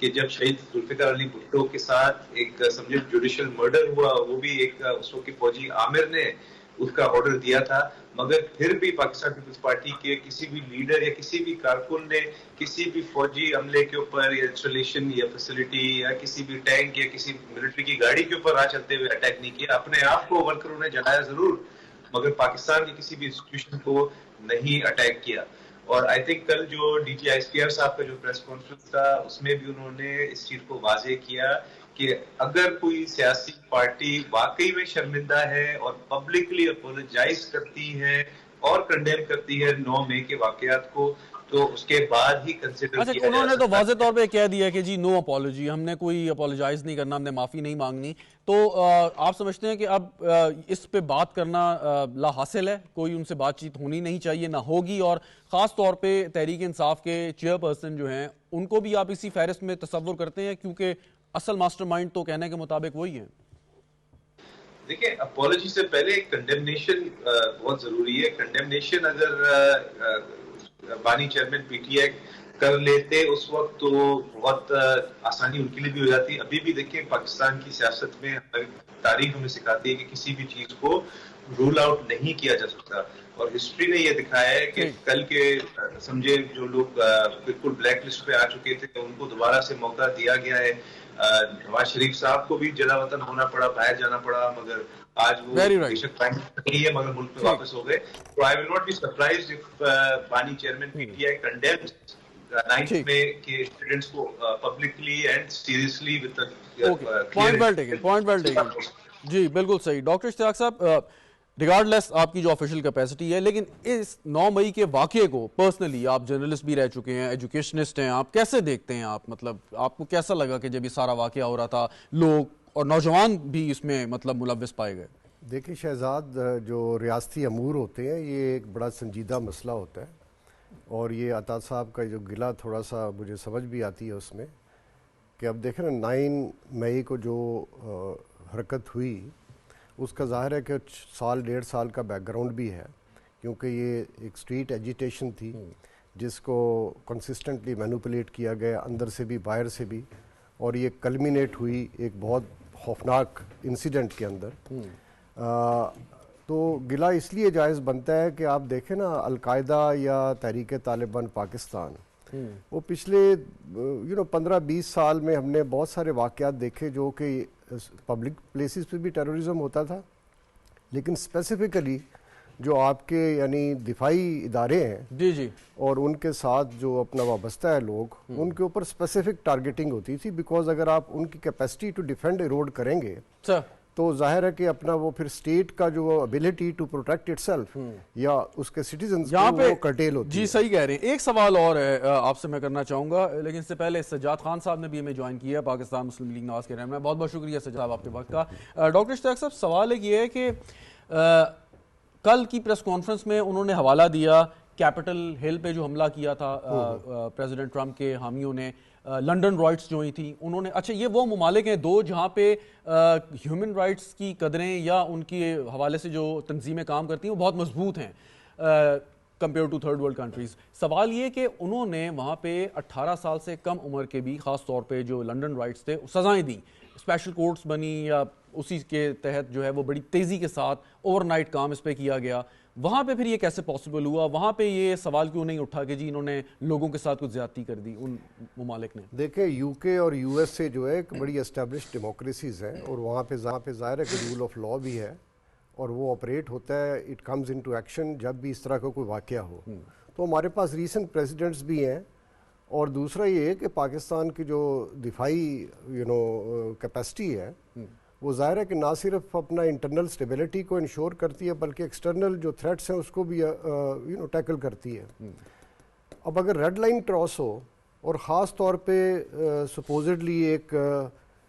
کہ جب شہید ذوالفقار علی بھٹو کے ساتھ ایک سمجھے جوڈیشل مرڈر ہوا، وہ بھی ایک اس وقت فوجی عامر نے اس کا آرڈر دیا تھا، مگر پھر بھی پاکستان پیپلز پارٹی کے کسی بھی لیڈر یا کسی بھی کارکن نے کسی بھی فوجی عملے کے اوپر یا انسٹالیشن یا فیسلٹی یا کسی بھی ٹینک یا کسی ملٹری کی گاڑی کے اوپر راہ چلتے ہوئے اٹیک نہیں کیا. اپنے آپ کو ورکروں نے جلایا ضرور، مگر پاکستان کی کسی بھی انسٹیٹیوشن کو نہیں اٹیک کیا. اور آئی تھنک کل جو D G I S P R صاحب کا جو پریس کانفرنس تھا اس میں بھی انہوں نے اس چیز کو واضح کیا کہ اگر کوئی سیاسی پارٹی واقعی میں شرمندہ ہے اور پبلکلی اپولوجائز کرتی ہے اور کنڈیم کرتی ہے 9 مئی کے واقعات کو، تو اس کے بعد ہی کنسیڈر اچھا، انہوں نے تو واضح طور پہ کہہ دیا کہ جی نو اپالوجی، ہم نے کوئی اپالوجائز نہیں کرنا، ہم نے معافی نہیں مانگنی. تو آپ سمجھتے ہیں کہ اب اس پہ بات کرنا لا حاصل ہے، کوئی ان سے بات چیت ہونی نہیں چاہیے، نہ ہوگی؟ اور خاص طور پہ تحریک انصاف کے چیئر پرسن جو ہیں ان کو بھی آپ اسی فہرست میں تصور کرتے ہیں، کیونکہ اصل ماسٹر مائنڈ تو کہنے کے مطابق وہی ہے؟ دیکھیں، اپالوجی سے پہلے کنڈیمنیشن بہت ضروری ہے. کنڈیمنیشن اگر بانی چیئرمین پی ٹی آئی کر لیتے اس وقت تو بہت آسانی ان کے لیے بھی ہو جاتی. ابھی بھی دیکھیں پاکستان کی سیاست میں تاریخ ہمیں سکھاتی ہے کہ کسی بھی چیز کو رول آؤٹ نہیں کیا جا سکتا، اور ہسٹری نے یہ دکھایا ہے کہ کل کے سمجھے جو لوگ بالکل بلیک لسٹ پہ آ چکے تھے ان کو دوبارہ سے موقع دیا گیا ہے. نواز شریف صاحب کو بھی جلا وطن ہونا پڑا، باہر جانا پڑا، مگر آج وہ بے شک ٹائم نہیں ہے مگر ملک میں واپس ہو گئے. تو I will not be surprised if بانی chairman P T I condemns 9th May کے اسٹوڈنٹس کو publicly and seriously with point well taken. جی بالکل صحیح. ڈاکٹر اشتیاق صاحب، ریگارڈ لیس آپ کی جو آفیشیل کیپیسٹی ہے، لیکن اس 9 مئی کے واقعے کو پرسنلی آپ جرنلسٹ بھی رہ چکے ہیں، ایجوکیشنسٹ ہیں، آپ کیسے دیکھتے ہیں؟ آپ مطلب آپ کو کیسا لگا کہ جب یہ سارا واقعہ ہو رہا تھا، لوگ اور نوجوان بھی اس میں مطلب ملوث پائے گئے؟ دیکھیں شہزاد، جو ریاستی امور ہوتے ہیں یہ ایک بڑا سنجیدہ مسئلہ ہوتا ہے، اور یہ عطا صاحب کا جو گلہ تھوڑا سا مجھے سمجھ بھی آتی ہے اس میں کہ اب دیکھیں نا 9 مئی کو جو حرکت ہوئی اس کا ظاہر ہے کہ 1.5 سال کا بیک گراؤنڈ بھی ہے، کیونکہ یہ ایک اسٹریٹ ایجیٹیشن تھی جس کو کنسسٹنٹلی مینوپولیٹ کیا گیا اندر سے بھی باہر سے بھی، اور یہ کلمینیٹ ہوئی ایک بہت خوفناک انسیڈنٹ کے اندر. تو گلہ اس لیے جائز بنتا ہے کہ آپ دیکھیں نا القاعدہ یا تحریک طالبان پاکستان، وہ پچھلے 15-20 سال میں ہم نے بہت سارے واقعات دیکھے جو کہ پبلک پلیسز پہ بھی ٹیررزم ہوتا تھا، لیکن اسپیسیفکلی جو آپ کے یعنی دفاعی ادارے ہیں جی جی اور ان کے ساتھ جو اپنا وابستہ ہے لوگ، ان کے اوپر اسپیسیفک ٹارگیٹنگ ہوتی تھی، بیکاز اگر آپ ان کی کیپیسٹی ٹو ڈیفینڈ ایروڈ کریں گے تو ظاہر ہے کہ اپنا وہ پھر اسٹیٹ کا جو ability to protect itself یا اس کے سٹیزنز کو کرٹیل ہوتی ہے. جی صحیح کہہ رہے ہیں. ایک سوال اور ہے آپ سے میں کرنا چاہوں گا، لیکن اس سے پہلے سجاد خان صاحب نے بھی ہمیں جوائن کیا ہے، پاکستان مسلم لیگ نواز کے رہنما. بہت بہت شکریہ سجاد صاحب آپ کے وقت کا. ڈاکٹر اشتیاق صاحب، سوال ایک یہ ہے کہ کل کی پریس کانفرنس میں انہوں نے حوالہ دیا کیپٹل ہل پہ جو حملہ کیا تھا پریزیڈنٹ ٹرمپ کے حامیوں نے، لنڈن رائٹس جو ہی تھیں انہوں نے. اچھا، یہ وہ ممالک ہیں دو جہاں پہ ہیومن رائٹس کی قدریں یا ان کے حوالے سے جو تنظیمیں کام کرتی ہیں وہ بہت مضبوط ہیں compare to third world countries. سوال یہ کہ انہوں نے وہاں پہ 18 سال سے کم عمر کے بھی، خاص طور پہ جو لنڈن رائٹس تھے، سزائیں دیں، اسپیشل کورٹس بنی یا اسی کے تحت جو ہے وہ بڑی تیزی کے ساتھ اوور نائٹ کام اس پہ کیا گیا. وہاں پہ پھر یہ کیسے پاسبل ہوا؟ وہاں پہ یہ سوال کیوں نہیں اٹھا کہ جی انہوں نے لوگوں کے ساتھ کچھ زیادتی کر دی ان ممالک نے؟ دیکھیں یو کے اور یو ایس اے جو ہے ایک بڑی اسٹیبلشڈ ڈیموکریسیز ہیں، اور وہاں پہ ظاہر ہے کہ رول آف لا بھی ہے اور وہ آپریٹ ہوتا ہے، اٹ کمز انٹو ایکشن جب بھی اس طرح کا کوئی واقعہ ہو. تو ہمارے پاس ریسنٹ پریزیڈنٹس بھی ہیں، اور دوسرا یہ ہے کہ پاکستان کی جو دفاعی کیپیسٹی ہے وہ ظاہر ہے کہ نہ صرف اپنا انٹرنل اسٹیبلٹی کو انشور کرتی ہے بلکہ ایکسٹرنل جو تھریٹس ہیں اس کو بھی ٹیکل کرتی ہے. اب اگر ریڈ لائن کراس ہو، اور خاص طور پہ سپوزڈلی ایک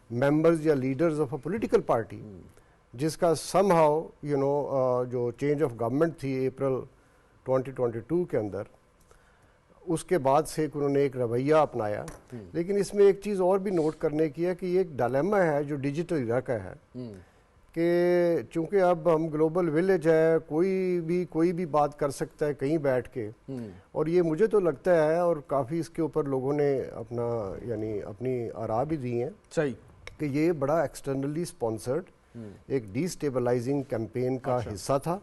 ممبرز یا leaders of a political party جس کا سم ہاؤ جو چینج آف گورنمنٹ تھی اپریل 2022 کے اندر، اس کے بعد سے انہوں نے ایک رویہ اپنایا. لیکن اس میں ایک چیز اور بھی نوٹ کرنے کی ہے کہ یہ ایک ڈائلیما ہے جو ڈیجیٹل ایرا کا ہے کہ چونکہ اب ہم گلوبل ولیج ہے، کوئی بھی بات کر سکتا ہے کہیں بیٹھ کے، اور یہ مجھے تو لگتا ہے، اور کافی اس کے اوپر لوگوں نے اپنی آراء بھی دی ہیں صحیح، کہ یہ بڑا ایکسٹرنلی سپانسرڈ ایک ڈی اسٹیبلائزنگ کیمپین کا حصہ تھا،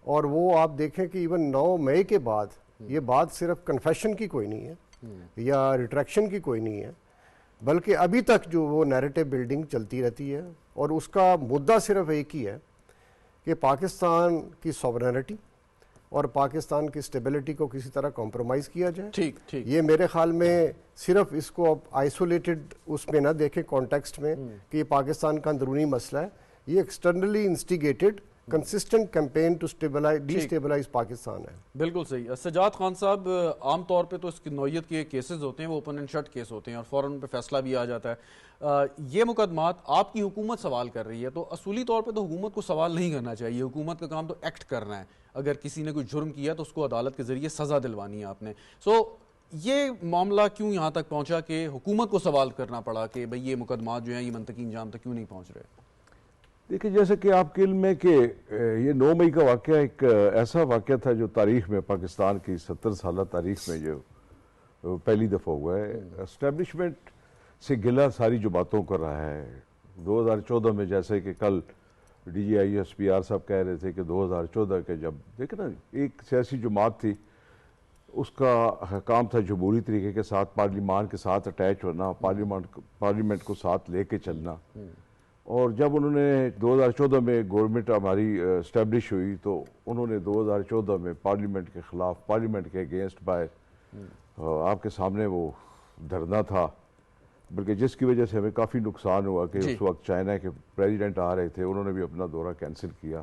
اور وہ آپ دیکھیں کہ ایون 9 مئی کے بعد یہ بات صرف کنفیشن کی کوئی نہیں ہے یا ریٹریکشن کی کوئی نہیں ہے، بلکہ ابھی تک جو وہ نیریٹو بلڈنگ چلتی رہتی ہے، اور اس کا مدعا صرف ایک ہی ہے کہ پاکستان کی سوورنٹی اور پاکستان کی اسٹیبلٹی کو کسی طرح کمپرومائز کیا جائے. ٹھیک یہ میرے خیال میں صرف اس کو اب آئسولیٹڈ اس میں نہ دیکھیں کانٹیکسٹ میں کہ یہ پاکستان کا اندرونی مسئلہ ہے، یہ externally instigated consistent campaign to destabilise Pakistan ہے. بالکل صحیح. سجاد خان صاحب، عام طور پہ تو اس کی نوعیت کے کیسز ہوتے ہیں وہ اوپن اینڈ شٹ کیس ہوتے ہیں اور فوراً پہ فیصلہ بھی آ جاتا ہے. یہ مقدمات آپ کی حکومت سوال کر رہی ہے، تو اصولی طور پہ تو حکومت کو سوال نہیں کرنا چاہیے، حکومت کا کام تو ایکٹ کرنا ہے. اگر کسی نے کوئی جرم کیا تو اس کو عدالت کے ذریعے سزا دلوانی ہے آپ نے. یہ معاملہ کیوں یہاں تک پہنچا کہ حکومت کو سوال کرنا پڑا کہ بھئی یہ مقدمات جو ہیں یہ منطقی انجام تک کیوں نہیں پہنچ رہے؟ دیکھیں، جیسے کہ آپ کے علم ہے کہ یہ 9 مئی کا واقعہ ایک ایسا واقعہ تھا جو تاریخ میں، پاکستان کی 70 سالہ تاریخ میں جو پہلی دفعہ ہوا ہے. اسٹیبلشمنٹ سے گلہ ساری جو باتوں کر رہا ہے. 2014 میں جیسے کہ کل D G I S P R صاحب کہہ رہے تھے کہ 2014 کے جب دیکھیں نا ایک سیاسی جماعت تھی، اس کا کام تھا جمہوری طریقے کے ساتھ پارلیمان کے ساتھ اٹیچ ہونا، پارلیمنٹ کو ساتھ لے کے چلنا. اور جب انہوں نے 2014 میں گورنمنٹ ہماری اسٹیبلش ہوئی تو انہوں نے 2014 میں پارلیمنٹ کے خلاف، پارلیمنٹ کے اگینسٹ باہر آپ کے سامنے وہ دھرنا تھا، بلکہ جس کی وجہ سے ہمیں کافی نقصان ہوا کہ اس وقت چائنا کے پریزیڈنٹ آ رہے تھے، انہوں نے بھی اپنا دورہ کینسل کیا.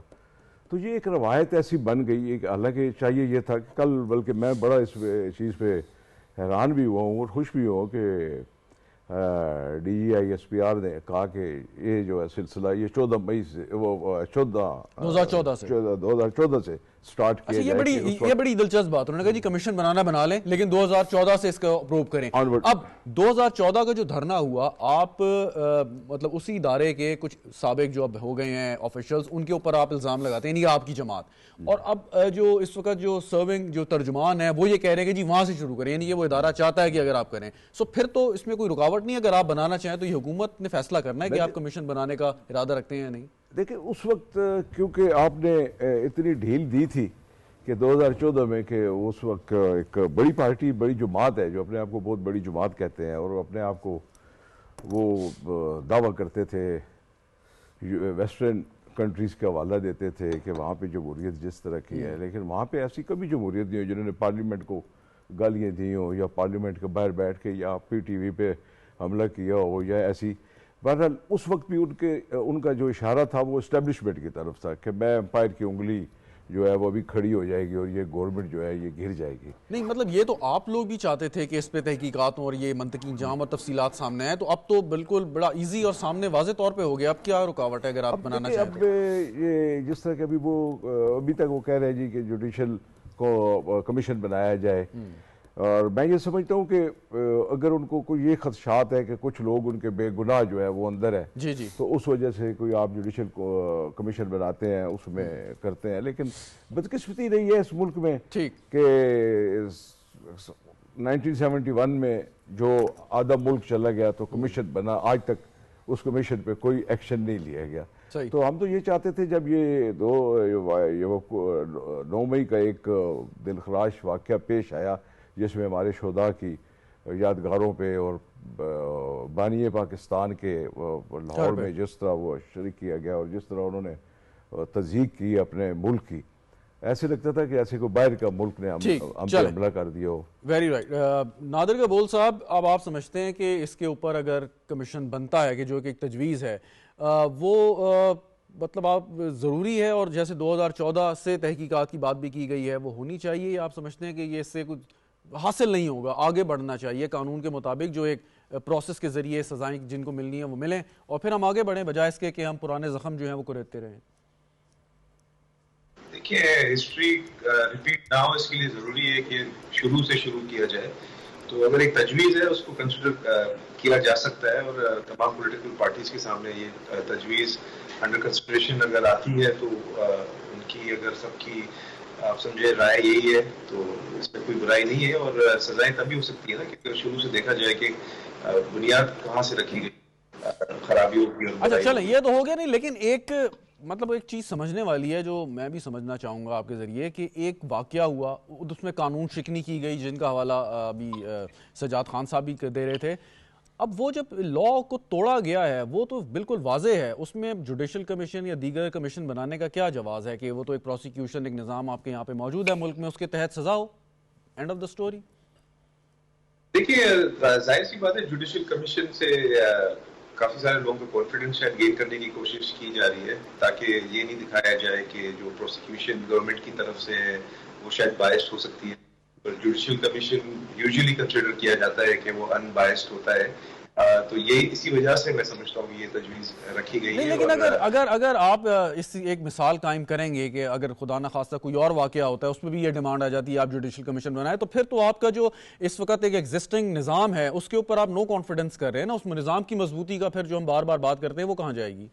تو یہ ایک روایت ایسی بن گئی. حالانکہ چاہیے یہ تھا کہ کل، بلکہ میں بڑا اس چیز پہ حیران بھی ہوا ہوں اور خوش بھی ہوں کہ D G I S P R نے کہا کہ یہ جو ہے سلسلہ یہ 14 مئی سے، وہ 2014 سے سٹارٹ کیا جائے. یہ بڑی دلچسپ بات، انہوں نے کہا جی کمیشن بنا لیں لیکن 2014 سے اس کا اپروو کریں. اب 2014 کا جو دھرنا ہوا، آپ مطلب اسی ادارے کے کچھ سابق جو اب ہو گئے ہیں آفیشلز، ان کے اوپر آپ الزام لگاتے ہیں، یعنی آپ کی جماعت، اور اب جو اس وقت جو سرونگ جو ترجمان ہے وہ یہ کہہ رہے ہیں کہ جی وہاں سے شروع کریں، یعنی یہ وہ ادارہ چاہتا ہے کہ اگر آپ کریں. پھر تو اس میں کوئی رکاوٹ نہیں ہے، اگر آپ بنانا چاہیں تو یہ حکومت نے فیصلہ کرنا ہے کہ آپ کمیشن بنانے کا ارادہ رکھتے ہیں یا نہیں. دیکھیں، اس وقت کیونکہ آپ نے اتنی ڈھیل دی تھی کہ 2014 میں کہ اس وقت ایک بڑی پارٹی، بڑی جماعت ہے جو اپنے آپ کو بہت بڑی جماعت کہتے ہیں اور اپنے آپ کو وہ دعویٰ کرتے تھے، ویسٹرن کنٹریز کا حوالہ دیتے تھے کہ وہاں پہ جمہوریت جس طرح کی ہے، لیکن وہاں پہ ایسی کبھی جمہوریت نہیں ہو جنہوں نے پارلیمنٹ کو گالیاں دی ہوں یا پارلیمنٹ کے باہر بیٹھ کے یا پی ٹی وی پہ حملہ کیا ہو یا ایسی. بہرحال اس وقت بھی ان کا جو اشارہ تھا وہ اسٹیبلشمنٹ کی طرف تھا کہ میں امپائر کی انگلی جو ہے وہ بھی کھڑی ہو جائے گی اور یہ گورنمنٹ جو ہے یہ گر جائے گی. نہیں، مطلب یہ تو آپ لوگ بھی چاہتے تھے کہ اس پہ تحقیقات اور یہ منطقی انجام اور تفصیلات سامنے آئے، تو اب تو بالکل بڑا ایزی اور سامنے واضح طور پہ ہو گیا. اب کیا رکاوٹ ہے اگر آپ بنانا چاہیں؟ اب یہ جس طرح کہ ابھی تک وہ کہہ رہے ہیں جی کہ جوڈیشل کو کمیشن بنایا جائے، اور میں یہ سمجھتا ہوں کہ اگر ان کو کوئی یہ خدشات ہے کہ کچھ لوگ ان کے بے گناہ جو ہے وہ اندر ہے، تو اس وجہ سے کوئی آپ جوڈیشل کمیشن بناتے ہیں، اس میں کرتے ہیں. لیکن بدقسمتی رہی ہے اس ملک میں کہ 1971 میں جو آدھا ملک چلا گیا تو کمیشن بنا، آج تک اس کمیشن پہ کوئی ایکشن نہیں لیا گیا. تو ہم تو یہ چاہتے تھے جب یہ 9 مئی کا ایک دلخراش واقعہ پیش آیا جس میں ہمارے شہداء کی یادگاروں پہ اور بانی پاکستان کے لاہور میں جس طرح وہ شریک کیا گیا اور جس طرح انہوں نے تضحیق کی اپنے ملک کی، ایسے لگتا تھا کہ ایسے کوئی باہر کا ملک نے ہم پہ حملہ کر دیا ہو. Very right. نادر قبول صاحب، اب آپ سمجھتے ہیں کہ اس کے اوپر اگر کمیشن بنتا ہے کہ جو کہ ایک تجویز ہے وہ مطلب آپ ضروری ہے، اور جیسے 2014 سے تحقیقات کی بات بھی کی گئی ہے وہ ہونی چاہیے، یا آپ سمجھتے ہیں کہ یہ اس سے کچھ حاصل نہیں ہوگا، آگے بڑھنا چاہیے قانون کے مطابق جو ایک پروسیس کے ذریعے سزائیں جن کو ملنی ہیں وہ ملیں اور پھر ہم آگے بڑھیں بجائے اس کے کہ ہم پرانے زخم جو ہیں وہ کریتے رہیں؟ دیکھیے، ہسٹری ریپیٹ نہ ہو اس کے لیے ضروری ہے کہ شروع سے شروع کیا جائے. تو اگر ایک تجویز ہے اس کو کنسیڈر کیا جا سکتا ہے، اور تمام پولیٹیکل پارٹیز کے سامنے یہ تجویز انڈر کنسیڈریشن اگر آتی ہے تو ان کی اگر سب کی آپ سمجھے رائے یہی ہے تو اس میں کوئی برائی نہیں ہے، اور سزائیں تبھی ہو سکتی ہے نا کہ شروع سے دیکھا جائے کہ بنیاد کہاں سے رکھی گئی خرابیوں کی۔ اچھا چلیں یہ تو ہو گیا نہیں، لیکن ایک مطلب ایک چیز سمجھنے والی ہے جو میں بھی سمجھنا چاہوں گا آپ کے ذریعے کہ ایک واقعہ ہوا اس میں قانون شکنی کی گئی جن کا حوالہ ابھی سجاد خان صاحب بھی دے رہے تھے، اب وہ جب لا کو توڑا گیا ہے وہ تو بالکل واضح ہے، اس میں جوڈیشل کمیشن یا دیگر کمیشن بنانے کا کیا جواز ہے کہ وہ تو ایک پروسیکیوشن ایک نظام آپ کے یہاں پہ موجود ہے ملک میں، اس کے تحت سزا ہو، اینڈ آف دا سٹوری۔ دیکھیے ظاہر سی بات ہے جوڈیشل کمیشن سے کافی سارے لوگوں کا کانفیڈنس شاید گین کرنے کی کوشش کی جا رہی ہے تاکہ یہ نہیں دکھایا جائے کہ جو پروسیکیوشن گورنمنٹ کی طرف سے ہے وہ شاید بائسڈ ہو سکتی ہے، اور جوڈیشل کمیشن یوزلی کنسیڈر کیا جاتا ہے کہ وہ ان بائسڈ ہوتا ہے، تو یہ اسی وجہ سے میں سمجھتا ہوں کہ یہ تجویز رکھی گئی ہے۔ لیکن اگر آپ اس ایک مثال قائم کریں گے کہ اگر خدا نہ خواستہ کوئی اور واقعہ ہوتا ہے اس میں بھی یہ ڈیمانڈ آ جاتی ہے آپ جوڈیشل کمیشن بنائیں، تو پھر تو آپ کا جو اس وقت ایک ایگزسٹنگ نظام ہے اس کے اوپر آپ نو کانفیڈنس کر رہے ہیں نا، اس نظام کی مضبوطی کا پھر جو ہم بار بار بات کرتے ہیں وہ کہاں جائے گی؟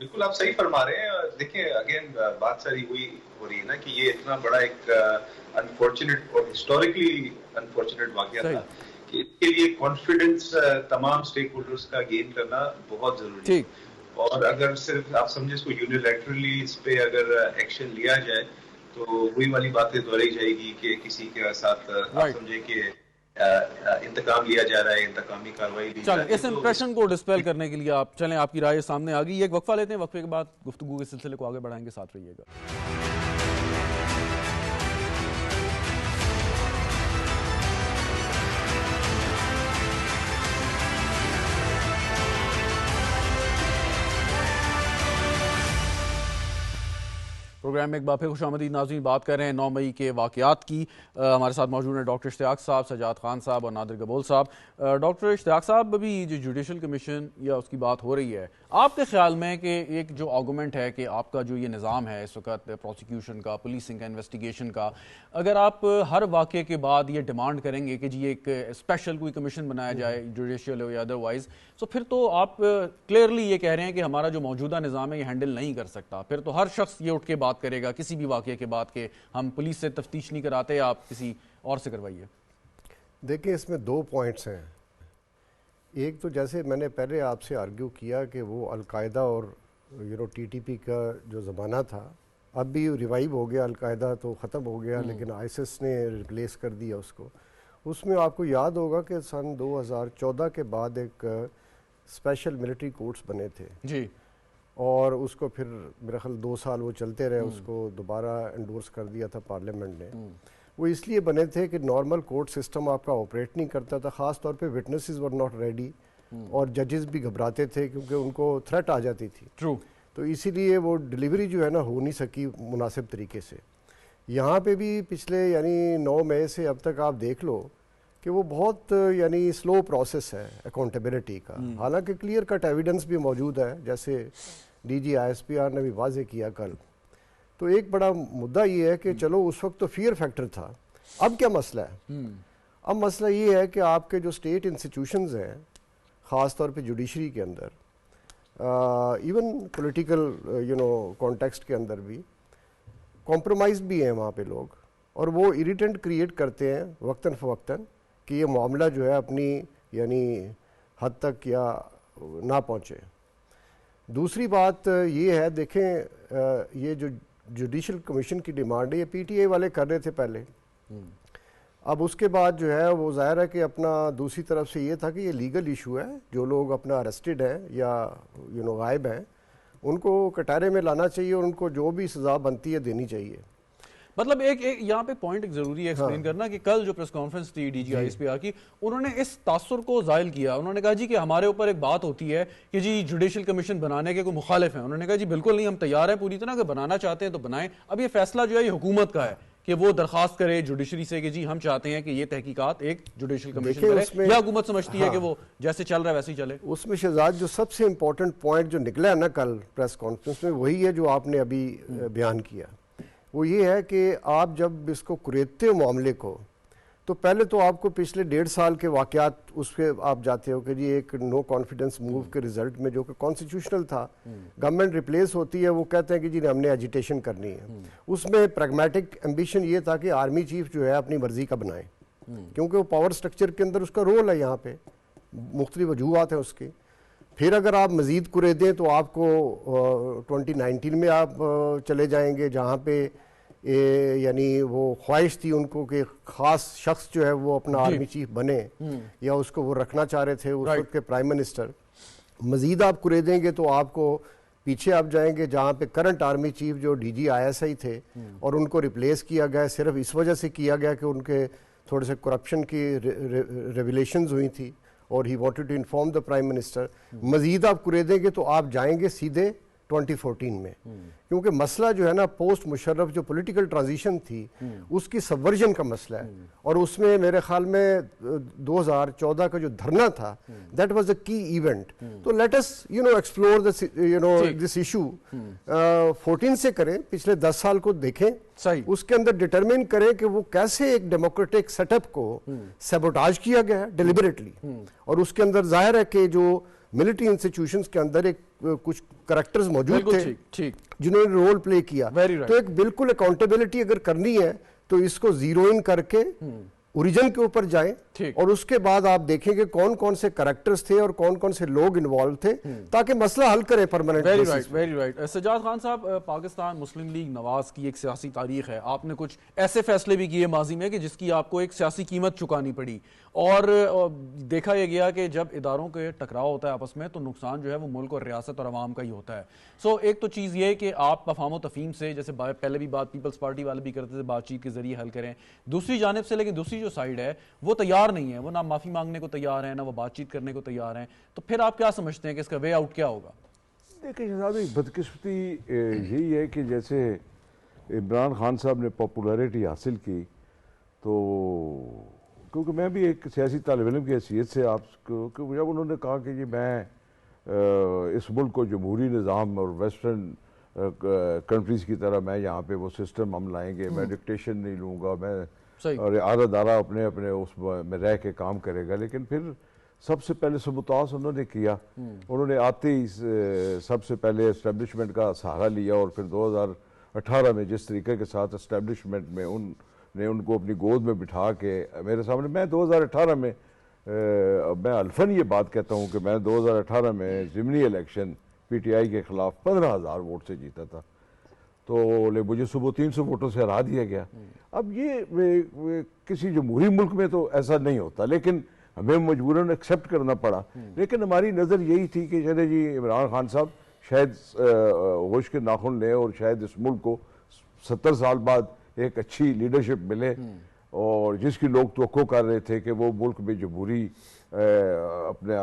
بالکل آپ صحیح فرما رہے ہیں۔ دیکھیں اگین بات ساری ہوئی ہو رہی ہے نا کہ یہ اتنا بڑا ایک انفارچونیٹ اور ہسٹوریکلی انفارچونیٹ واقعہ تھا کہ اس کے لیے کانفیڈنس تمام سٹیک ہولڈرز کا گین کرنا بہت ضروری ہے، اور اگر صرف آپ سمجھے اس کو یونیلیٹرلی اس پہ اگر ایکشن لیا جائے تو وہی والی باتیں دہرائی جائے گی کہ کسی کے ساتھ آپ سمجھے کہ انتقام لیا جا رہا ہے، انتقامی کاروائی لی جا رہی ہے۔ اس امپریشن کو ڈسپیل کرنے کے لیے آپ چلیں، آپ کی رائے سامنے آ گئی، ایک وقفہ لیتے ہیں، وقفے کے بعد گفتگو کے سلسلے کو آگے بڑھائیں گے، ساتھ رہیے گا۔ پروگرام میں ایک بار پھر خوش آمدید ناظرین، بات کر رہے ہیں 9 مئی کے واقعات کی۔ ہمارے ساتھ موجود ہیں ڈاکٹر اشتیاق صاحب، سجاد خان صاحب اور نادر گبول صاحب۔ ڈاکٹر اشتیاق صاحب، ابھی جو جوڈیشل کمیشن یا اس کی بات ہو رہی ہے، آپ کے خیال میں کہ ایک جو آرگومنٹ ہے کہ آپ کا جو یہ نظام ہے اس وقت پروسیکیوشن کا، پولیسنگ کا، انویسٹیگیشن کا، اگر آپ ہر واقعے کے بعد یہ ڈیمانڈ کریں گے کہ جی ایک اسپیشل کوئی کمیشن بنایا جائے جوڈیشل ہو یا ادروائز، تو پھر تو آپ کلیئرلی یہ کہہ رہے ہیں کہ ہمارا جو موجودہ نظام ہے یہ ہینڈل نہیں کر سکتا، پھر تو ہر شخص یہ اٹھ کے بات کرے گا کسی بھی واقعے کے بعد کہ ہم پولیس سے تفتیش نہیں کراتے، آپ کسی اور سے کروائیے۔ دیکھیں اس میں 2 پوائنٹس ہیں، ایک تو جیسے میں نے پہلے آپ سے آرگیو کیا کہ وہ القاعدہ اور ٹی ٹی پی کا جو زمانہ تھا اب بھی ریوائیو ہو گیا، القاعدہ تو ختم ہو گیا لیکن آئیسس نے ریپلیس کر دیا اس کو۔ اس میں آپ کو یاد ہوگا کہ سن 2014 کے بعد ایک اسپیشل ملٹری کورٹس بنے تھے جی، اور اس کو پھر میرا خیال 2 سال وہ چلتے رہے، اس کو دوبارہ انڈورس کر دیا تھا پارلیمنٹ نے۔ وہ اس لیے بنے تھے کہ نارمل کورٹ سسٹم آپ کا آپریٹ نہیں کرتا تھا، خاص طور پہ وٹنسز ور ناٹ ریڈی، اور ججز بھی گھبراتے تھے کیونکہ ان کو تھریٹ آ جاتی تھی، تو اسی لیے وہ ڈیلیوری جو ہے نا ہو نہیں سکی مناسب طریقے سے۔ یہاں پہ بھی پچھلے 9 مئی سے اب تک آپ دیکھ لو کہ وہ بہت سلو پروسیس ہے اکاؤنٹیبلٹی کا، حالانکہ کلیئر کٹ ایویڈنس بھی موجود ہے جیسے D G I S P R نے بھی واضح کیا کل۔ تو ایک بڑا مدعا یہ ہے کہ چلو اس وقت تو فیئر فیکٹر تھا، اب کیا مسئلہ ہے؟ اب مسئلہ یہ ہے کہ آپ کے جو اسٹیٹ انسٹیٹیوشنز ہیں خاص طور پہ جوڈیشری کے اندر، ایون پولیٹیکل کانٹیکسٹ کے اندر بھی کمپرومائز بھی ہیں وہاں پہ لوگ، اور وہ اریٹنٹ کریٹ کرتے ہیں وقتاً فوقتاً کہ یہ معاملہ جو ہے اپنی حد تک یا نہ پہنچے۔ دوسری بات یہ ہے، دیکھیں یہ جو جوڈیشل کمیشن کی ڈیمانڈ ہے یہ پی ٹی آئی والے کر رہے تھے پہلے، اب اس کے بعد جو ہے وہ ظاہر ہے کہ اپنا دوسری طرف سے یہ تھا کہ یہ لیگل ایشو ہے، جو لوگ اپنا اریسٹڈ ہیں یا غائب ہیں ان کو کٹہرے میں لانا چاہیے اور ان کو جو بھی سزا بنتی ہے دینی چاہیے۔ مطلب ایک یہاں پہ پوائنٹ ایک ضروری ہے ایکسپلین کرنا کہ کل جو پریس کانفرنس تھی D G I S P R کی، انہوں نے اس تاثر کو زائل کیا، انہوں نے کہا جی کہ ہمارے اوپر ایک بات ہوتی ہے کہ جی جوڈیشل کمیشن بنانے کے کوئی مخالف ہیں، انہوں نے کہا جی بالکل نہیں، ہم تیار ہیں پوری طرح، اگر بنانا چاہتے ہیں تو بنائیں۔ اب یہ فیصلہ جو ہے یہ حکومت کا ہے کہ وہ درخواست کرے جوڈیشری سے کہ جی ہم چاہتے ہیں کہ یہ تحقیقات ایک جوڈیشل کمیشن کرے، یا حکومت سمجھتی ہے کہ وہ جیسے چل رہا ہے ویسے ہی چلے۔ اس میں شہزاد جو سب سے امپورٹنٹ پوائنٹ جو نکلا ہے نا کل پریس کانفرنس میں، وہی ہے جو آپ نے ابھی بیان کیا، وہ یہ ہے کہ آپ جب اس کو کریتے معاملے کو تو پہلے تو آپ کو پچھلے 1.5 سال کے واقعات اس پہ آپ جاتے ہو کہ جی ایک نو کانفیڈنس موو کے رزلٹ میں جو کہ کانسٹیٹیوشنل تھا، گورنمنٹ ریپلیس ہوتی ہے، وہ کہتے ہیں کہ جی ہم نے ایجیٹیشن کرنی ہے. اس میں پریگمیٹک ایمبیشن یہ تھا کہ آرمی چیف جو ہے اپنی مرضی کا بنائے، کیونکہ وہ پاور سٹرکچر کے اندر اس کا رول ہے، یہاں پہ مختلف وجوہات ہیں اس کی. پھر اگر آپ مزید کرے دیں تو آپ کو 2019 میں آپ چلے جائیں گے جہاں پہ یعنی وہ خواہش تھی ان کو کہ خاص شخص جو ہے وہ اپنا آرمی چیف بنے، یا اس کو وہ رکھنا چاہ رہے تھے اس وقت کے پرائم منسٹر. مزید آپ کرے دیں گے تو آپ کو پیچھے آپ جائیں گے جہاں پہ کرنٹ آرمی چیف جو DGISI تھے اور ان کو ریپلیس کیا گیا صرف اس وجہ سے کیا گیا کہ ان کے تھوڑے سے کرپشن کی ریویلیشنز ہوئی تھی اور he wanted to inform the prime minister. مزید آپ کرے دیں گے تو آپ جائیں گے سیدھے 2014 میں، کیونکہ مسئلہ جو ہے نا پوسٹ مشرف جو پولیٹیکل ٹرانزیشن تھی اس کی سبورژن کا مسئلہ ہے، اور اس میں میرے خیال میں 2014 کا جو دھرنا تھا that was a key event. تو let us explore this issue 14 سے کریں، پچھلے 10 سال کو دیکھیں، اس کے اندر ڈٹرمن کریں کہ وہ کیسے ایک ڈیموکریٹک سیٹ اپ کو سیبوٹاج کیا گیا ہے ڈیلیبریٹلی، اور اس کے اندر ظاہر ہے کہ جو ملٹری انسٹیٹیوشنز کے اندر ایک کچھ کریکٹرز موجود تھے جنہوں نے رول پلے کیا. تو ایک بالکل اکاؤنٹیبلٹی اگر کرنی ہے تو اس کو زیرو ان کر کے اوریجن کے اوپر جائیں، اور اس کے بعد آپ دیکھیں کہ کون کون سے کریکٹرز تھے اور کون کون سے لوگ انوالو تھے تاکہ مسئلہ حل کرے permanent. Very right. Sajjad Khan صاحب، پاکستان مسلم لیگ نواز کی ایک سیاسی تاریخ ہے. آپ نے کچھ ایسے فیصلے بھی کیے ماضی میں کہ جس کی آپ کو ایک سیاسی قیمت چکانی پڑی، اور دیکھا یہ گیا کہ جب اداروں کے ٹکراؤ ہوتا ہے آپس میں تو نقصان جو ہے وہ ملک اور ریاست اور عوام کا ہی ہوتا ہے. ایک تو چیز یہ کہ آپ افہام و تفہیم سے، جیسے پہلے بھی بات پیپلز پارٹی والے بھی کرتے تھے، بات چیت کے ذریعے حل کریں. دوسری جانب سے لیکن دوسری جو سائیڈ ہے وہ تیار نہیں ہے، وہ نہ معافی مانگنے کو تیار ہیں، نہ وہ بات چیت کرنے کو تیار ہیں. تو پھر آپ کیا سمجھتے ہیں کہ اس کا وے آؤٹ کیا ہوگا؟ دیکھیں جناب، ایک بدقسمتی یہی ہے کہ جیسے عمران خان صاحب نے پاپولیرٹی حاصل کی، تو کیونکہ میں بھی ایک سیاسی طالب علم کی حیثیت سے آپ کو، کہ جب انہوں نے کہا کہ جی میں اس ملک کو جمہوری نظام اور ویسٹرن کنٹریز کی طرح میں یہاں پہ وہ سسٹم ہم لائیں گے، میں ڈکٹیشن نہیں لوں گا، میں اور آدھا دارہ اپنے اس میں رہ کے کام کرے گا. لیکن پھر سب سے پہلے سبوتاژ انہوں نے کیا. انہوں نے آتے ہی سب سے پہلے اسٹیبلشمنٹ کا سہارا لیا، اور پھر 2018 میں جس طریقے کے ساتھ اسٹیبلشمنٹ میں ان کو اپنی گود میں بٹھا کے میرے سامنے، میں 2018 میں میں الفن یہ بات کہتا ہوں کہ میں 2018 میں ضمنی الیکشن PTI کے خلاف 15,000 ووٹ سے جیتا تھا، تو مجھے صبح 300 ووٹوں سے ہرا دیا گیا. اب یہ کسی جمہوری ملک میں تو ایسا نہیں ہوتا، لیکن ہمیں مجبوراً ایکسیپٹ کرنا پڑا. لیکن ہماری نظر یہی تھی کہ چلے جی عمران خان صاحب شاید ہوش کے ناخن لیں اور شاید اس ملک کو 70 سال بعد ایک اچھی لیڈرشپ ملے، اور جس کی لوگ توقع کر رہے تھے کہ وہ ملک میں جمہوری اپنے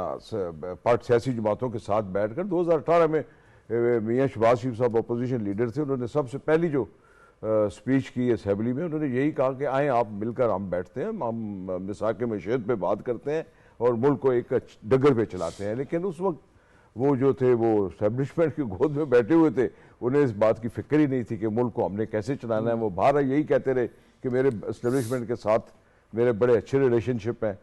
سیاسی جماعتوں کے ساتھ بیٹھ کر 2018 میں میاں شہباز شریف صاحب اپوزیشن لیڈر تھے، انہوں نے سب سے پہلی جو سپیچ کی اسمبلی میں، انہوں نے یہی کہا کہ آئیں آپ مل کر ہم بیٹھتے ہیں، ہم مساق معیشت پہ بات کرتے ہیں اور ملک کو ایک ڈگر پہ چلاتے ہیں. لیکن اس وقت وہ جو تھے وہ اسٹیبلشمنٹ کی گود میں بیٹھے ہوئے تھے، انہیں اس بات کی فکر ہی نہیں تھی کہ ملک کو ہم نے کیسے چلانا ہے. وہ باہر یہی کہتے رہے کہ میرے اسٹیبلشمنٹ کے ساتھ میرے بڑے اچھے ریلیشن شپ ہیں،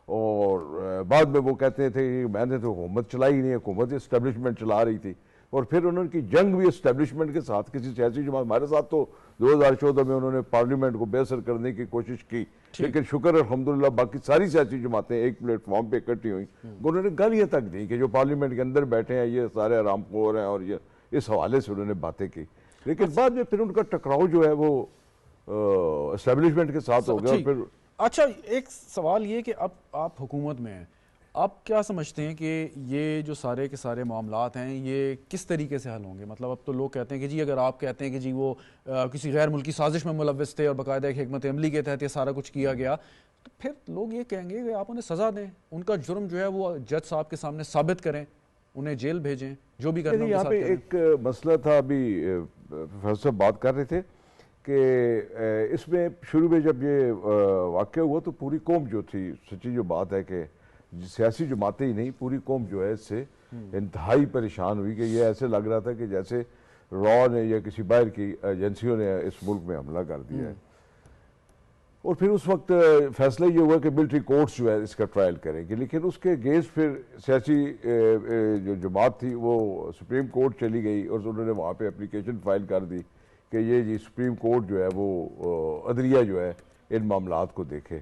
اور بعد میں وہ کہتے تھے کہ میں نے تو حکومت چلائی ہی نہیں، حکومت اسٹیبلشمنٹ چلا رہی تھی. اور پھر انہوں کی جنگ بھی اسٹیبلشمنٹ کے ساتھ، کسی سیاسی جماعت ہمارے ساتھ تو 2014 میں انہوں نے پارلیمنٹ کو بے اثر کرنے کی کوشش کی، لیکن شکر الحمدللہ باقی ساری سیاسی جماعتیں ایک پلیٹ فارم پہ اکٹھی ہوئیں. انہوں نے گالیاں تک دی کہ جو پارلیمنٹ کے اندر بیٹھے ہیں یہ سارے آرام خور ہیں، اور یہ اس حوالے سے انہوں نے باتیں کی. لیکن بعد میں پھر ان کا ٹکراؤ جو ہے وہ اسٹیبلشمنٹ کے ساتھ ہو گیا. اور پھر اچھا، ایک سوال یہ کہ اب آپ حکومت میں ہیں، آپ کیا سمجھتے ہیں کہ یہ جو سارے کے سارے معاملات ہیں یہ کس طریقے سے حل ہوں گے؟ مطلب اب تو لوگ کہتے ہیں کہ جی اگر آپ کہتے ہیں کہ جی وہ کسی غیر ملکی سازش میں ملوث تھے اور باقاعدہ ایک حکمت عملی کے تحت یہ سارا کچھ کیا گیا، تو پھر لوگ یہ کہیں گے کہ آپ انہیں سزا دیں، ان کا جرم جو ہے وہ جج صاحب کے سامنے ثابت کریں، انہیں جیل بھیجیں، جو بھی کرنا یہاں پہ ایک مسئلہ تھا، ابھی پروفیسر صاحب بات کر رہے تھے کہ اس میں شروع میں جب یہ واقعہ ہوا تو پوری قوم جو تھی، سچی جو بات ہے کہ سیاسی جماعتیں ہی نہیں، پوری قوم جو ہے اس سے انتہائی پریشان ہوئی کہ یہ ایسے لگ رہا تھا کہ جیسے را نے یا کسی باہر کی ایجنسیوں نے اس ملک میں حملہ کر دیا ہے. اور پھر اس وقت فیصلہ یہ ہوا کہ ملٹری کورٹس جو ہے اس کا ٹرائل کریں گے، لیکن اس کے اگینسٹ پھر سیاسی جو جماعت تھی وہ سپریم کورٹ چلی گئی اور انہوں نے وہاں پہ اپلیکیشن فائل کر دی کہ یہ جی سپریم کورٹ جو ہے وہ عدلیہ جو ہے ان معاملات کو دیکھے،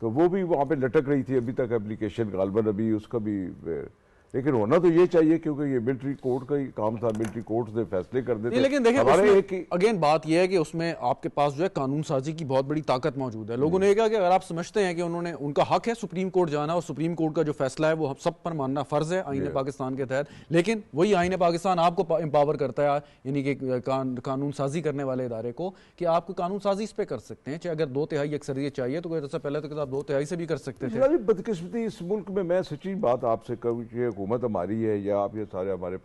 تو وہ بھی وہاں پہ لٹک رہی تھی ابھی تک اپلیکیشن غالباً ابھی اس کا بھی، لیکن ہونا تو یہ چاہیے کیونکہ یہ ملٹری کورٹ کا ہی کام تھا، ملٹری کورٹ سے فیصلے کر دیتے. لیکن دیکھیں اگین بات یہ ہے کہ اس میں آپ کے پاس جو ہے قانون سازی کی بہت بڑی طاقت موجود ہے. لوگوں نے کہا کہ اگر آپ سمجھتے ہیں کہ ان کا حق ہے سپریم کورٹ جانا اور سپریم کورٹ کا جو فیصلہ ہے وہ سب پر ماننا فرض ہے آئین پاکستان کے تحت، لیکن وہی آئین پاکستان آپ کو امپاور کرتا ہے یعنی کہ قانون سازی کرنے والے ادارے کو کہ آپ کو قانون سازی اس پہ کر سکتے ہیں، چاہے اگر 2/3 اکثریت چاہیے تو اس سے پہلے تو آپ 2/3 سے بھی کر سکتے تھے. بدقسمتی اس ملک میں سچی بات آپ سے کہوں کہ حکومت ہماری ہے یا آپ یہ سارے ہمارے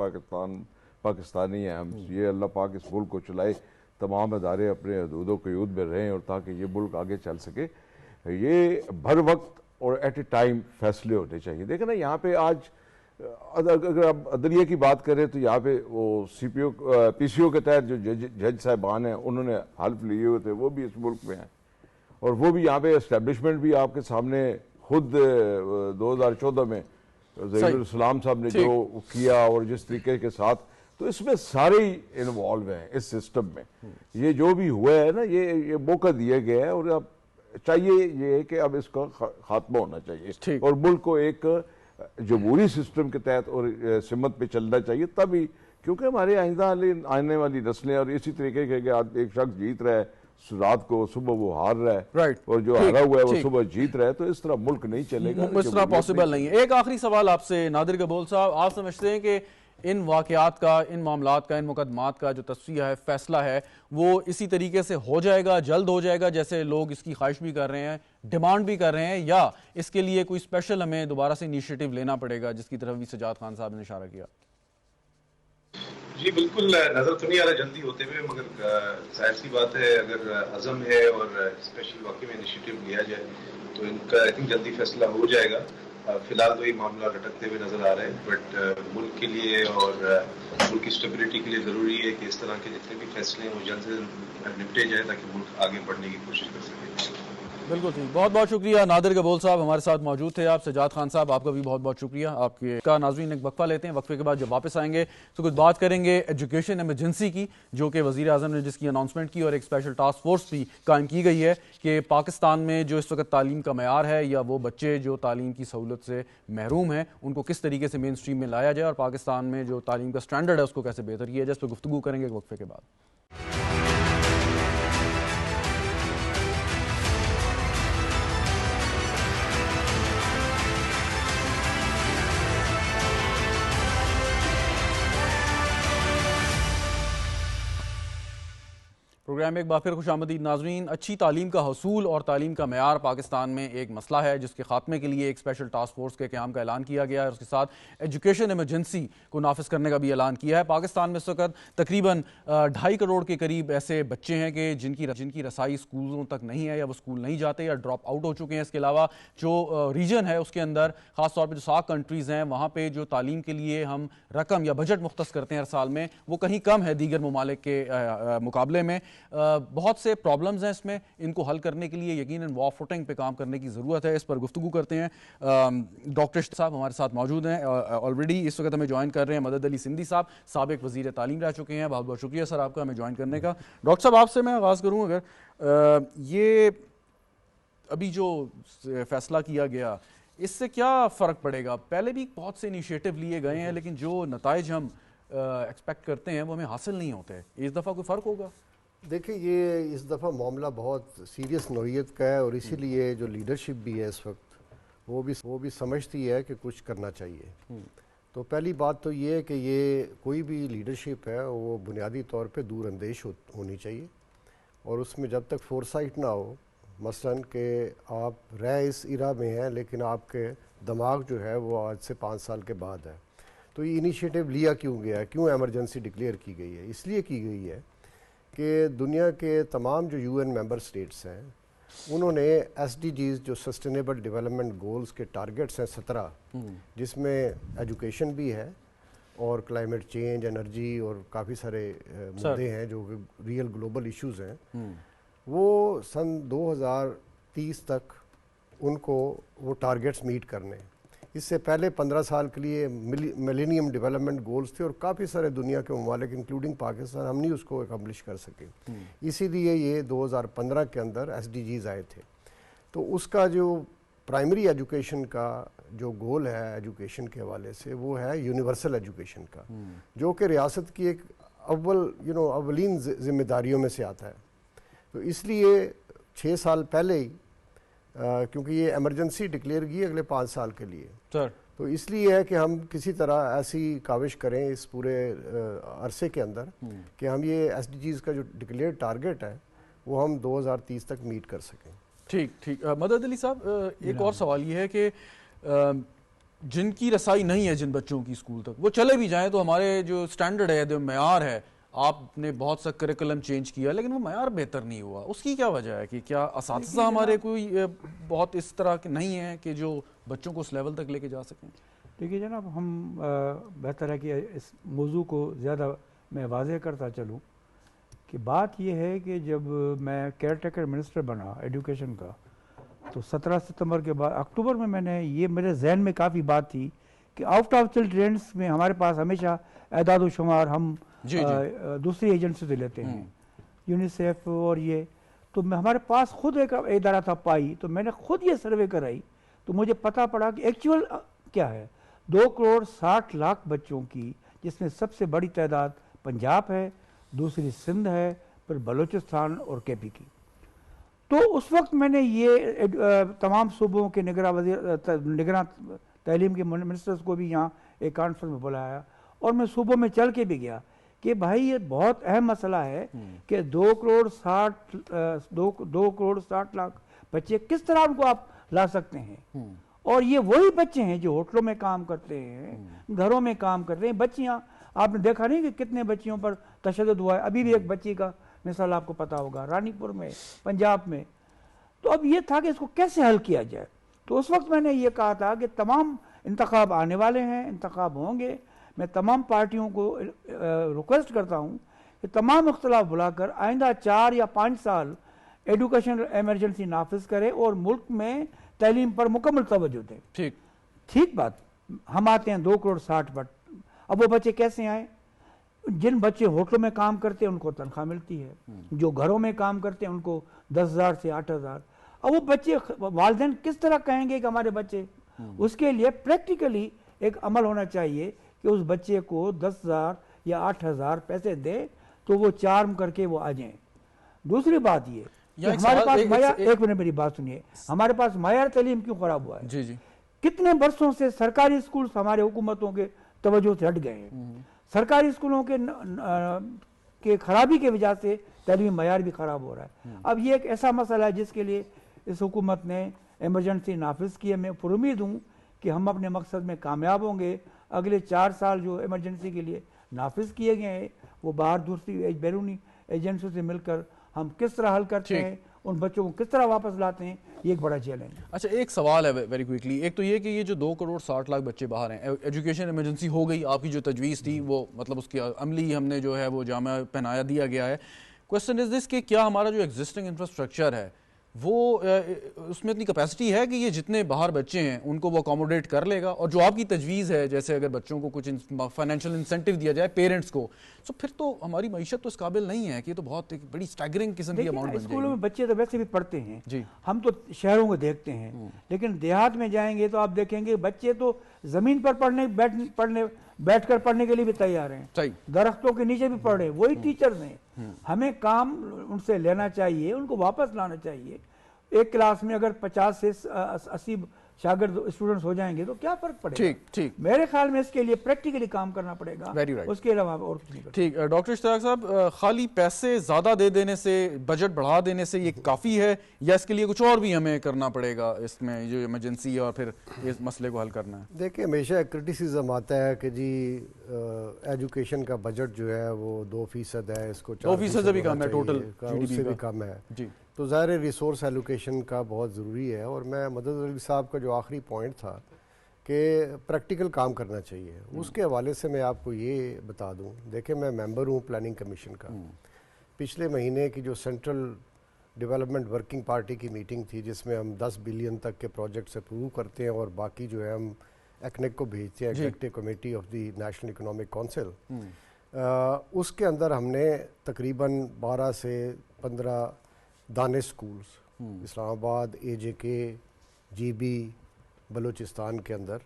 پاکستانی ہیں، ہم یہ اللہ پاک اس ملک کو چلائے، تمام ادارے اپنے حدود و قیود میں رہیں اور تاکہ یہ ملک آگے چل سکے. یہ بھر وقت اور ایٹ اے ٹائم فیصلے ہونے چاہیے. دیکھیں نا یہاں پہ آج اگر آپ عدلیہ کی بات کریں تو یہاں پہ وہ پی سی او کے تحت جو جج صاحبان ہیں انہوں نے حلف لیے ہوئے تھے، وہ بھی اس ملک میں ہیں اور وہ بھی یہاں پہ اسٹیبلشمنٹ بھی آپ کے سامنے خود 2014 میں ظہیر الاسلام صاحب نے جو کیا اور جس طریقے کے ساتھ، تو اس میں سارے ہی انوالو ہیں اس سسٹم میں. یہ جو بھی ہوا ہے نا یہ موقع دیا گیا ہے اور اب چاہیے یہ ہے کہ اب اس کا خاتمہ ہونا چاہیے اور ملک کو ایک جمہوری سسٹم کے تحت اور سمت پہ چلنا چاہیے تبھی، کیونکہ ہمارے آنے والی نسلیں اور اسی طریقے کے ایک شخص جیت رہا ہے رات کو صبح وہ ہار رہا ہے اور جو ہارا ہوا ہے وہ صبح جیت رہا ہے، تو اس طرح ملک نہیں چلے گا، اس طرح پاسبل نہیں ہے. ایک آخری سوال آپ سے نادر قبول صاحب، آپ سمجھتے ہیں کہ ان واقعات کا، ان معاملات کا، ان مقدمات کا جو تصفیہ ہے، فیصلہ ہے، وہ اسی طریقے سے ہو جائے گا، جلد ہو جائے گا جیسے لوگ اس کی خواہش بھی کر رہے ہیں، ڈیمانڈ بھی کر رہے ہیں، یا اس کے لیے کوئی اسپیشل ہمیں دوبارہ سے انیشیٹو لینا پڑے گا جس کی طرف بھی سجاد خان صاحب نے اشارہ کیا؟ جی بالکل نظر تو نہیں آ رہا جلدی ہوتے ہوئے، مگر ظاہر سی بات ہے اگر عزم ہے اور اسپیشل واقعی میں انیشیٹو لیا جائے تو ان کا آئی تھنک جلدی فیصلہ ہو جائے گا. فی الحال تو یہ معاملہ لٹکتے ہوئے نظر آ رہے ہیں، بٹ ملک کے لیے اور ملک کی اسٹیبلٹی کے لیے ضروری ہے کہ اس طرح کے جتنے بھی فیصلے ہیں وہ جلد سے جلد نپٹے جائیں تاکہ ملک آگے بڑھنے کی کوشش کر سکے. بالکل ٹھیک، بہت بہت شکریہ. نادر قبول صاحب ہمارے ساتھ موجود تھے. آپ سجاد خان صاحب آپ کا بھی بہت بہت شکریہ. آپ کا ناظرین ایک وقفہ لیتے ہیں، وقفے کے بعد جب واپس آئیں گے تو کچھ بات کریں گے ایجوکیشن ایمرجنسی کی جو کہ وزیر اعظم نے جس کی اناؤنسمنٹ کی اور ایک اسپیشل ٹاسک فورس بھی قائم کی گئی ہے کہ پاکستان میں جو اس وقت تعلیم کا معیار ہے یا وہ بچے جو تعلیم کی سہولت سے محروم ہیں ان کو کس طریقے سے مین سٹریم میں لایا جائے اور پاکستان میں جو تعلیم کا سٹینڈرڈ ہے اس کو کیسے بہتر کیا جائے، اس پہ گفتگو کریں گے ایک وقفے کے بعد. پروگرام ایک بار پھر خوش آمدید ناظرین. اچھی تعلیم کا حصول اور تعلیم کا معیار پاکستان میں ایک مسئلہ ہے جس کے خاتمے کے لیے ایک اسپیشل ٹاسک فورس کے قیام کا اعلان کیا گیا ہے اور اس کے ساتھ ایجوکیشن ایمرجنسی کو نافذ کرنے کا بھی اعلان کیا ہے. پاکستان میں اس وقت تقریباً 2.5 کروڑ کے قریب ایسے بچے ہیں کہ جن کی رسائی اسکولوں تک نہیں ہے یا وہ اسکول نہیں جاتے یا ڈراپ آؤٹ ہو چکے ہیں. اس کے علاوہ جو ریجن ہے اس کے اندر خاص طور پہ جو ساک کنٹریز ہیں وہاں پہ جو تعلیم کے لیے ہم رقم یا بجٹ مختص کرتے ہیں ہر سال میں وہ کہیں کم ہے دیگر ممالک کے مقابلے میں. بہت سے پرابلمز ہیں اس میں، ان کو حل کرنے کے لیے یقیناً وار فوٹنگ پہ کام کرنے کی ضرورت ہے. اس پر گفتگو کرتے ہیں. ڈاکٹر صاحب ہمارے ساتھ موجود ہیں، آلریڈی اس وقت ہمیں جوائن کر رہے ہیں مدد علی سندھی صاحب، سابق وزیر تعلیم رہ چکے ہیں. بہت بہت شکریہ سر آپ کا ہمیں جوائن کرنے کا. ڈاکٹر صاحب آپ سے میں آغاز کروں، اگر یہ ابھی جو فیصلہ کیا گیا اس سے کیا فرق پڑے گا؟ پہلے بھی بہت سے انیشیٹو لیے گئے ہیں لیکن جو نتائج ہم ایکسپیکٹ کرتے ہیں وہ ہمیں حاصل نہیں ہوتے. اس دفعہ کوئی فرق ہوگا؟ دیکھیں یہ اس دفعہ معاملہ بہت سیریس نوعیت کا ہے اور اسی لیے جو لیڈرشپ بھی ہے اس وقت وہ بھی سمجھتی ہے کہ کچھ کرنا چاہیے. تو پہلی بات تو یہ ہے کہ یہ کوئی بھی لیڈرشپ ہے وہ بنیادی طور پہ دور اندیش ہونی چاہیے اور اس میں جب تک فورسائٹ نہ ہو، مثلاً کہ آپ اس ایرا میں ہیں لیکن آپ کے دماغ جو ہے وہ آج سے 5 سال کے بعد ہے. تو یہ انیشیٹو لیا کیوں گیا ہے، کیوں ایمرجنسی ڈکلیئر کی گئی ہے؟ اس لیے کی گئی ہے کہ دنیا کے تمام جو UN ممبر سٹیٹس ہیں انہوں نے SDGs جو سسٹینیبل ڈیولپمنٹ گولز کے ٹارگٹس ہیں 17 جس میں ایجوکیشن بھی ہے اور کلائمیٹ چینج، انرجی اور کافی سارے مدعے ہیں جو ریئل گلوبل ایشوز ہیں، وہ سن 2030 تک ان کو وہ ٹارگیٹس میٹ کرنے. اس سے پہلے 15 سال کے لیے ملینیم ڈیولپمنٹ گولز تھے اور کافی سارے دنیا کے ممالک انکلوڈنگ پاکستان ہم نہیں اس کو اکمپلش کر سکے. اسی لیے یہ 2015 کے اندر SDGs آئے تھے. تو اس کا جو پرائمری ایجوکیشن کا جو گول ہے ایجوکیشن کے حوالے سے وہ ہے یونیورسل ایجوکیشن کا, جو کہ ریاست کی ایک اولین ذمہ داریوں میں سے آتا ہے. تو اس لیے 6 سال پہلے ہی کیونکہ یہ ایمرجنسی ڈکلیئر کی اگلے 5 سال کے لیے, تو اس لیے ہے کہ ہم کسی طرح ایسی کاوش کریں اس پورے عرصے کے اندر کہ ہم یہ SDGs کا جو ڈکلیئر ٹارگیٹ ہے وہ ہم 2030 تک میٹ کر سکیں. ٹھیک. مدد علی صاحب, ایک اور سوال یہ ہے کہ جن کی رسائی نہیں ہے جن بچوں کی اسکول تک, وہ چلے بھی جائیں تو ہمارے جو سٹینڈرڈ ہے, جو معیار ہے, آپ نے بہت سا کریکولم چینج کیا لیکن وہ معیار بہتر نہیں ہوا. اس کی کیا وجہ ہے کہ کیا اساتذہ ہمارے کوئی بہت اس طرح کے نہیں ہیں کہ جو بچوں کو اس لیول تک لے کے جا سکیں؟ دیکھیے جناب, ہم بہتر ہے کہ اس موضوع کو زیادہ میں واضح کرتا چلوں کہ بات یہ ہے کہ جب میں کیئر ٹیکر منسٹر بنا ایڈوکیشن کا تو 17 ستمبر کے بعد اکتوبر میں نے یہ میرے ذہن میں کافی بات تھی کہ آؤٹ آف چلڈرنس میں ہمارے پاس ہمیشہ اعداد و شمار ہم دوسری ایجنسی سے لیتے ہیں, یونیسیف اور یہ, تو ہمارے پاس خود ایک ادارہ تھا پائی, تو میں نے خود یہ سروے کرائی تو مجھے پتہ پڑا کہ ایکچول کیا ہے. 2,60,00,000 بچوں کی, جس میں سب سے بڑی تعداد پنجاب ہے, دوسری سندھ ہے, پھر بلوچستان اور KP کی. تو اس وقت میں نے یہ تمام صوبوں کے نگراں تعلیم کے منسٹرز کو بھی یہاں ایک کانفرنس میں بلایا اور میں صوبوں میں چل کے بھی گیا کہ بھائی یہ بہت اہم مسئلہ ہے کہ 2,60,00,000 بچے کس طرح ان کو آپ لا سکتے ہیں. اور یہ وہی بچے ہیں جو ہوٹلوں میں کام کرتے ہیں, گھروں میں کام کرتے ہیں. بچیاں آپ نے دیکھا نہیں کہ کتنے بچیوں پر تشدد ہوا ہے. ابھی بھی ایک بچی کا مثال آپ کو پتا ہوگا رانی پور میں, پنجاب میں. تو اب یہ تھا کہ اس کو کیسے حل کیا جائے. تو اس وقت میں نے یہ کہا تھا کہ تمام انتخاب آنے والے ہیں, انتخاب ہوں گے, میں تمام پارٹیوں کو ریکویسٹ کرتا ہوں کہ تمام اختلاف بلا کر آئندہ 4 یا 5 سال ایڈوکیشن ایمرجنسی نافذ کرے اور ملک میں تعلیم پر مکمل توجہ دیں. ٹھیک بات, ہم آتے ہیں 2,60,00,000 پر. اب وہ بچے کیسے آئیں؟ جن بچے ہوٹلوں میں کام کرتے ہیں ان کو تنخواہ ملتی ہے, جو گھروں میں کام کرتے ہیں ان کو 10,000 سے 8,000. اب وہ بچے والدین کس طرح کہیں گے کہ ہمارے بچے, اس کے لیے پریکٹیکلی ایک عمل ہونا چاہیے کہ اس بچے کو 10,000 یا 8,000 پیسے دے تو وہ چارم کر کے وہ آ جائیں. دوسری بات یہ ہمارے پاس معیار, ایک منٹ میری بات سنیے, ہمارے پاس معیار تعلیم کیوں خراب ہوا ہے؟ کتنے برسوں سے سرکاری اسکول ہمارے حکومتوں کے توجہ سے ہٹ گئے ہیں. سرکاری اسکولوں کے خرابی کی وجہ سے تعلیمی معیار بھی خراب ہو رہا ہے. اب یہ ایک ایسا مسئلہ ہے جس کے لیے اس حکومت نے ایمرجنسی نافذ کی ہے. میں پر امید ہوں کہ ہم اپنے مقصد میں کامیاب ہوں گے. اگلے 4 سال جو ایمرجنسی کے لیے نافذ کیے گئے ہیں وہ باہر دوسری بیرونی ایجنسیوں سے مل کر ہم کس طرح حل کرتے ہیں, ان بچوں کو کس طرح واپس لاتے ہیں, یہ ایک بڑا چیلنج ہے. اچھا, ایک سوال ہے ویری کوئکلی. ایک تو یہ کہ یہ جو 2,60,00,000 بچے باہر ہیں, ایجوکیشن ایمرجنسی ہو گئی, آپ کی جو تجویز تھی وہ مطلب اس کی عملی ہم نے جو ہے وہ جامع پہنایا دیا گیا ہے. کوسچن از دس کہ کیا ہمارا جو ایگزسٹنگ انفراسٹرکچر ہے وہ اس میں اتنی کیپیسٹی ہے کہ یہ جتنے باہر بچے ہیں ان کو وہ اکوموڈیٹ کر لے گا؟ اور جو آپ کی تجویز ہے جیسے اگر بچوں کو کچھ فائنینشیل انسینٹیو دیا جائے پیرنٹس کو, تو پھر تو ہماری معیشت تو اس قابل نہیں ہے کہ یہ تو بہت ایک بڑی اسٹیگرنگ قسم کی اماؤنٹ بن جائے گی. اسکولوں میں بچے تو ویسے بھی پڑھتے ہیں, ہم تو شہروں کو دیکھتے ہیں, لیکن دیہات میں جائیں گے تو آپ دیکھیں گے بچے تو زمین پر بیٹھ کر پڑھنے کے لیے بھی تیار ہیں, درختوں کے نیچے بھی پڑھ رہے ہیں, وہی ٹیچرز ہیں. ہمیں کام ان سے لینا چاہیے, ان کو واپس لانا چاہیے. ایک کلاس میں اگر 50 سے 80 شاگرد اسٹوڈنٹس ہو جائیں گے تو کیا فرق پڑے گا؟ میرے خیال میں اس کے لیے پریکٹیکلی کام کرنا پڑے گا, اس کے علاوہ اور کچھ نہیں. ٹھیک. ڈاکٹر اشتیاق صاحب, خالی پیسے زیادہ دے دینے سے, بجٹ بڑھا دینے سے یہ کافی ہے یا اس کے لیے کچھ اور بھی ہمیں کرنا پڑے گا اس میں جو ایمرجنسی اور پھر اس مسئلے کو حل کرنا ہے؟ دیکھیں, ہمیشہ کرٹیسزم آتا ہے کہ جی ایجوکیشن کا بجٹ جو ہے وہ 2% ہے, اس کو 2% سے بھی کم ہے, ٹوٹل اس سے بھی کم ہے. تو ظاہر ریسورس ایلوکیشن کا بہت ضروری ہے. اور میں مدد علی صاحب کا جو آخری پوائنٹ تھا کہ پریکٹیکل کام کرنا چاہیے, اس کے حوالے سے میں آپ کو یہ بتا دوں. دیکھیں, میں ممبر ہوں پلاننگ کمیشن کا. پچھلے مہینے کی جو سینٹرل ڈیولپمنٹ ورکنگ پارٹی کی میٹنگ تھی جس میں ہم 10 بلین تک کے پروجیکٹس اپروو کرتے ہیں اور باقی جو ہے ہم ایکنیک کو بھیجتے ہیں، Executive Committee of the National Economic Council. اس کے اندر ہم نے تقریباً 12 سے 15 دانش اسکولس اسلام آباد، اے جے کے، جی بی، بلوچستان کے اندر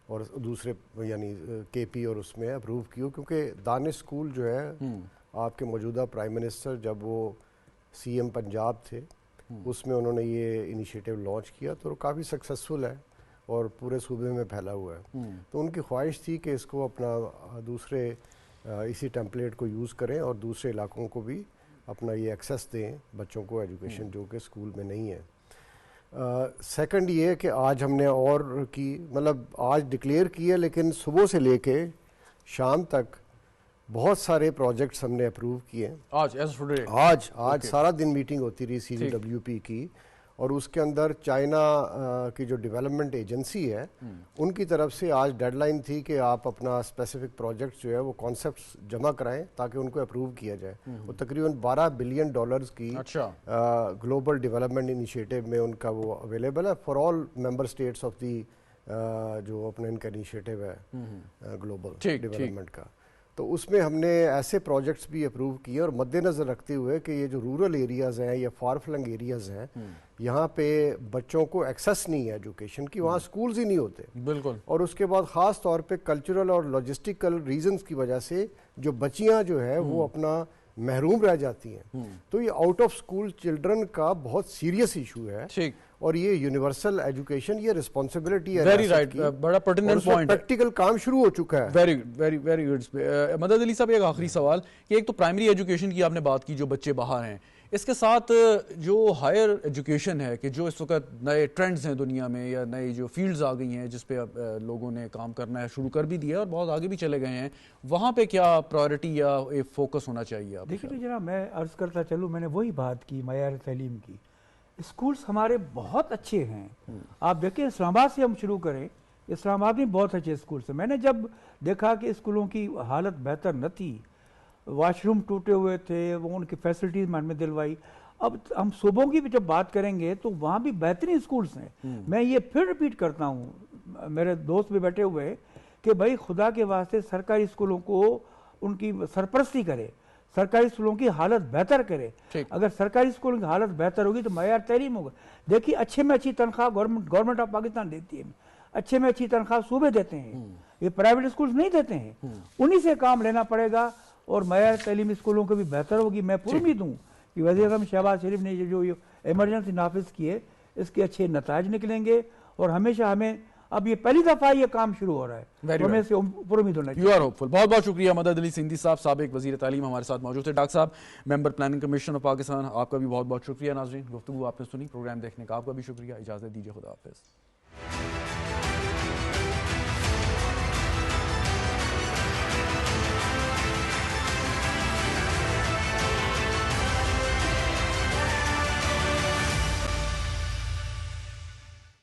اور دوسرے یعنی کے پی اور اس میں اپروو کیوں، کیونکہ دانش اسکول جو ہے آپ کے موجودہ پرائم منسٹر جب وہ سی ایم پنجاب تھے اس میں انہوں نے یہ انیشیٹو لانچ کیا تو کافی سکسیسفل ہے اور پورے صوبے میں پھیلا ہوا ہے. تو ان کی خواہش تھی کہ اس کو اپنا دوسرے اسی ٹیمپلیٹ کو یوز کریں اور دوسرے علاقوں کو بھی اپنا یہ ایکسیس دیں بچوں کو ایجوکیشن جو کہ اسکول میں نہیں ہے. سیکنڈ یہ کہ آج ہم نے اور کی مطلب آج ڈکلیئر کیا لیکن صبح سے لے کے شام تک بہت سارے پروجیکٹس ہم نے اپروو کیے. آج سارا دن میٹنگ ہوتی رہی سی ڈبلیو پی کی اور اس کے اندر چائنا کی جو ڈیولپمنٹ ایجنسی ہے ان کی طرف سے آج ڈیڈ لائن تھی کہ آپ اپنا اسپیسیفک پروجیکٹس جو ہے وہ کانسیپٹس جمع کرائیں تاکہ ان کو اپروو کیا جائے. وہ تقریباً $12 بلین کی گلوبل ڈیولپمنٹ انیشیٹو میں ان کا وہ اویلیبل ہے for all member states of the جو اپنا ان کا انیشیٹو ہے گلوبل ڈیولپمنٹ کا. تو اس میں ہم نے ایسے پروجیکٹس بھی اپروو کیے اور مد نظر رکھتے ہوئے کہ یہ جو رورل ایریاز ہیں یا فار فلنگ ایریاز ہیں یہاں پہ بچوں کو ایکسیس نہیں ہے ایجوکیشن کی، وہاں سکولز ہی نہیں ہوتے بالکل. اور اس کے بعد خاص طور پہ کلچرل اور لاجسٹیکل ریزنز کی وجہ سے جو بچیاں جو ہے وہ اپنا محروم رہ جاتی ہیں. تو یہ آؤٹ آف سکول چلڈرن کا بہت سیریس ایشو ہے اور یہ یونیورسل ایجوکیشن یہ رسپانسبلٹی ہے. ویری رائٹ، بڑا پرٹیننٹ پوائنٹ، پریکٹیکل کام شروع ہو چکا ہے. Very very very good. مدد علی صاحب ایک آخری سوال کہ ایک تو پرائمری ایجوکیشن کی آپ نے بات کی جو بچے باہر ہیں، اس کے ساتھ جو ہائر ایجوکیشن ہے کہ جو اس وقت نئے ٹرینڈز ہیں دنیا میں یا نئی جو فیلڈز آ گئی ہیں جس پہ لوگوں نے کام کرنا ہے شروع کر بھی دیا اور بہت آگے بھی چلے گئے ہیں، وہاں پہ کیا پرائرٹی یا فوکس ہونا چاہیے؟ دیکھیے تو جناب میں عرض کرتا چلوں، میں نے وہی بات کی معیار تعلیم کی. اسکولس ہمارے بہت اچھے ہیں. آپ دیکھیں اسلام آباد سے ہم شروع کریں، اسلام آباد میں بہت اچھے اسکولس ہیں. میں نے جب دیکھا کہ اسکولوں کی حالت بہتر نہ تھی، واش روم ٹوٹے ہوئے تھے، وہ ان کی فیسلٹیز میں دلوائی. اب ہم صوبوں کی بھی جب بات کریں گے تو وہاں بھی بہترین اسکولس ہیں. میں یہ پھر ریپیٹ کرتا ہوں، میرے دوست بھی بیٹھے ہوئے کہ بھائی خدا کے واسطے سرکاری اسکولوں کو ان کی سرپرستی کرے، سرکاری اسکولوں کی حالت بہتر کرے. اگر سرکاری اسکولوں کی حالت بہتر ہوگی تو معیار تعلیم ہوگا. دیکھیے اچھے میں اچھی تنخواہ گورنمنٹ آف پاکستان دیتی ہے، اچھے میں اچھی تنخواہ صوبے دیتے ہیں، یہ پرائیویٹ اسکولز نہیں دیتے ہیں. انہی سے کام لینا پڑے گا اور معیار تعلیم اسکولوں کو بھی بہتر ہوگی. میں پر امید ہوں کہ وزیر اعظم شہباز شریف نے جو ایمرجنسی نافذ کیے اس کے اچھے نتائج نکلیں گے اور ہمیشہ ہمیں اب یہ پہلی دفعہ یہ کام شروع ہو رہا ہے، ہمیں سے پر امید ہونا چاہیے. You are hopeful. بہت بہت شکریہ مدد علی سندھی صاحب، سابق وزیر تعلیم ہمارے ساتھ موجود تھے. ڈاکٹر صاحب ممبر پلاننگ کمیشن آف پاکستان، آپ کا بھی بہت بہت شکریہ. ناظرین گفتگو آپ نے سنی، پروگرام دیکھنے کا آپ کا بھی شکریہ. اجازت دیجیے، خدا حافظ.